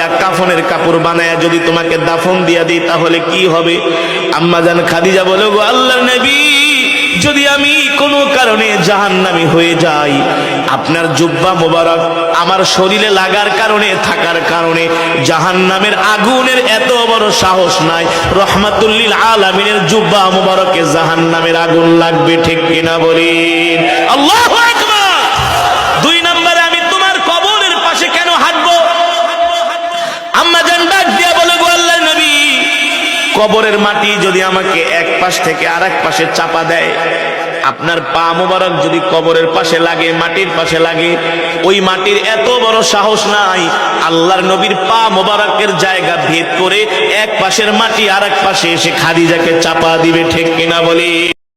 দিয়া কাফনের কাপড় বানায়া যদি তোমাকে দাফন দিয়া দিই তাহলে কি হবে? আম্মা জান খাদিজা বলে, গো আল্লাহর নবী, যদি আমি কোনো কারণে জাহান্নামী হয়ে যাই, আপনার জুব্বা মোবারক আমার শরীরে লাগার কারণে, থাকার কারণে জাহান্নামের আগুনের এত বড় সাহস নাই। রহমাতুল লিল আলামিনের জুব্বা মোবারকে জাহান্নামের আগুন লাগবে, ঠিক কিনা বলেন? আল্লাহু আকবার। দুই নম্বরে, আমি তোমার কবরের পাশে কেন হাঁটবো? আম্মা জান ডাক দিয়া বলে, গো আল্লাহর নবী, কবরের মাটি যদি আমাকে এক পাশ থেকে আরেক পাশে চাপা দেয়, আপনার পা মোবারক যদি কবরের পাশে লাগে, মাটির পাশে লাগে, ওই মাটির এত বড় সাহস নাই আল্লাহর নবীর পা মোবারকের জায়গা ভেদ করে এক পাশের মাটি আরেক পাশে এসে খাদিজাকে চাপা দিবে, ঠিক কিনা বলি?